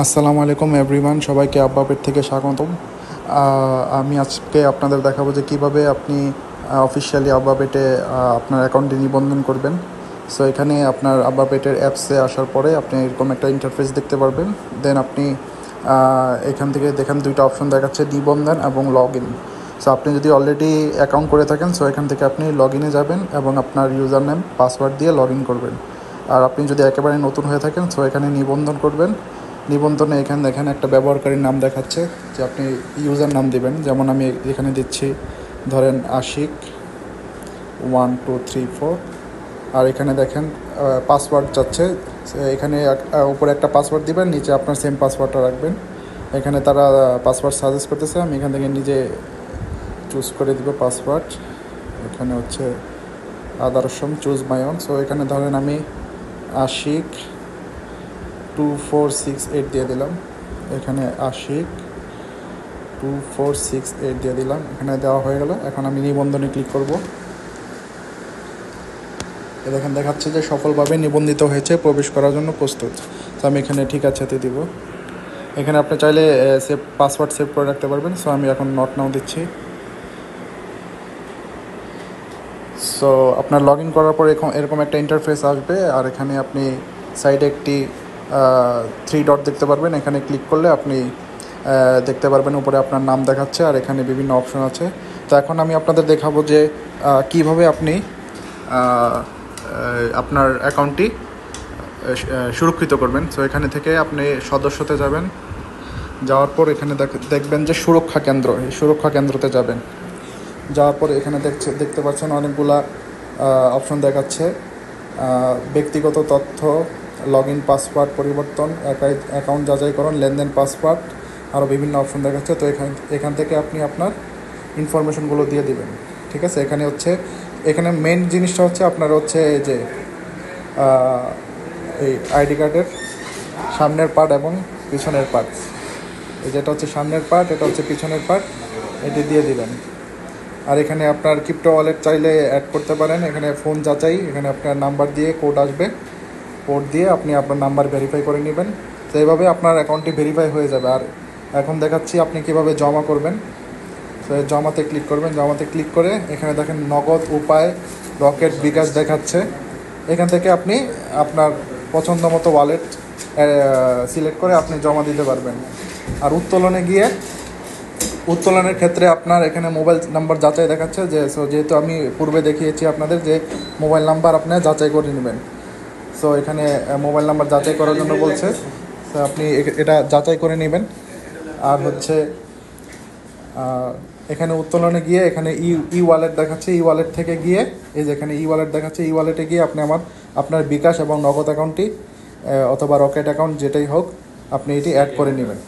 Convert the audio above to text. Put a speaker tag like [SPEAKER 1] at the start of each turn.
[SPEAKER 1] আসসালামু আলাইকুম এভরিওয়ান, সবাইকে আব্বাপেট থেকে স্বাগতম। আমি আজকে আপনাদের দেখাবো যে কীভাবে আপনি অফিসিয়ালি আব্বাপেটে আপনার অ্যাকাউন্টটি নিবন্ধন করবেন। সো এখানে আপনার আব্বাপেটের অ্যাপসে আসার পরে আপনি এরকম একটা ইন্টারফেস দেখতে পারবেন। দেন আপনি এখান থেকে দেখেন দুইটা অপশন দেখাচ্ছে, নিবন্ধন এবং লগ ইন। সো আপনি যদি অলরেডি অ্যাকাউন্ট করে থাকেন, সো এখান থেকে আপনি লগ ইনে যাবেন এবং আপনার ইউজার নেম পাসওয়ার্ড দিয়ে লগ ইন করবেন। আর আপনি যদি একেবারে নতুন হয়ে থাকেন, সো এখানে নিবন্ধন করবেন। নিবন্ধনে এখানে একটা ব্যবহারকারীর নাম দেখাচ্ছে যে আপনি ইউজার নাম দিবেন। যেমন আমি এখানে দিচ্ছি, ধরেন আশিক 1 2 3 4। আর এখানে দেখেন পাসওয়ার্ড চাচ্ছে, এখানে উপরে একটা পাসওয়ার্ড দিবেন, নিচে আপনার সেম পাসওয়ার্ডটা রাখবেন। এখানে তারা পাসওয়ার্ড সাজেস্ট করতেছে, আমি এখান থেকে নিজে চুজ করে দিব পাসওয়ার্ড। এখানে হচ্ছে আদারসম চুজ মাই ওন। সো এখানে ধরেন আমি আশিক 2468 দিয়ে দিলাম। এখানে আশিক 2468 দিয়ে দিলাম। এখানে দেওয়া হয়ে গেল। এখন আমি নিবন্ধনে ক্লিক করব। দেখেন দেখাচ্ছে যে সফলভাবে নিবন্ধিত হয়েছে, প্রবেশ করার জন্য প্রস্তুত। তো আমি এখানে ঠিক আছেতে দিব। এখানে আপনি চাইলে পাসওয়ার্ড সেভ করে রাখতে পারবেন। সো আমি এখন নট নাও দিচ্ছি। সো আপনার লগ ইন করার পর এরকম একটা ইন্টারফেস আসবে। আর এখানে আপনি সাইডে একটি 3 ডট দেখতে পারবেন। এখানে ক্লিক করলে আপনি দেখতে পারবেন উপরে আপনার নাম দেখাচ্ছে, আর এখানে বিভিন্ন অপশন আছে। তো এখন আমি আপনাদের দেখাবো যে কিভাবে আপনি আপনার অ্যাকাউন্টটি সুরক্ষিত করবেন। সো এখানে থেকে আপনি সদস্যতে যাবেন। যাওয়ার পর এখানে দেখবেন যে সুরক্ষা কেন্দ্র, এই সুরক্ষা কেন্দ্রতে যাবেন। যাওয়ার পর এখানে দেখতে পাচ্ছেন অনেকগুলা অপশন দেখাচ্ছে, ব্যক্তিগত তথ্য, লগ ইন পাসওয়ার্ড পরিবর্তন, অ্যাকাউন্ট যাচাইকরণ, লেনদেন পাসওয়ার্ড, আরও বিভিন্ন অপশন দেখাচ্ছে। তো এখান থেকে আপনি আপনার ইনফরমেশনগুলো দিয়ে দিবেন। ঠিক আছে, এখানে মেন জিনিসটা হচ্ছে আপনার হচ্ছে এই যে এই আইডি কার্ডের সামনের পার্ট এবং পিছনের পার্ট। যেটা হচ্ছে সামনের পার্ট, এটা হচ্ছে পিছনের পার্ট, এটি দিয়ে দিবেন। আর এখানে আপনার ক্রিপ্টো ওয়ালেট চাইলে অ্যাড করতে পারেন। এখানে ফোন যাচাই, এখানে আপনার নাম্বার দিয়ে কোড আসবে, কোড দিয়ে আপনি আপনার নাম্বার ভেরিফাই করে নেবেন। তো এইভাবে আপনার অ্যাকাউন্টটি ভেরিফাই হয়ে যাবে। আর এখন দেখাচ্ছি আপনি কীভাবে জমা করবেন। তো জমাতে ক্লিক করবেন। জমাতে ক্লিক করে এখানে দেখেন নগদ, উপায়, রকেট, বিকাশ দেখাচ্ছে। এখান থেকে আপনি আপনার পছন্দ মতো ওয়ালেট সিলেক্ট করে আপনি জমা দিতে পারবেন। আর উত্তোলনের ক্ষেত্রে আপনার এখানে মোবাইল নাম্বার যাচাই দেখাচ্ছে, যেহেতু আমি পূর্বে দেখিয়েছি আপনাদের যে মোবাইল নাম্বার আপনি যাচাই করে নেবেন। সো এখানে মোবাইল নাম্বার যাচাই করার জন্য বলছে, তো আপনি এটা যাচাই করে নেবেন। আর হচ্ছে এখানে উত্তোলনে গিয়ে এখানে ই ওয়ালেট দেখাচ্ছে, ই ওয়ালেট থেকে গিয়ে এই যে এখানে ই ওয়ালেট দেখাচ্ছে, ই ওয়ালেটে গিয়ে আপনি আপনার বিকাশ এবং নগদ অ্যাকাউন্টটি অথবা রকেট অ্যাকাউন্ট যেটাই হোক আপনি এটি অ্যাড করে নেবেন।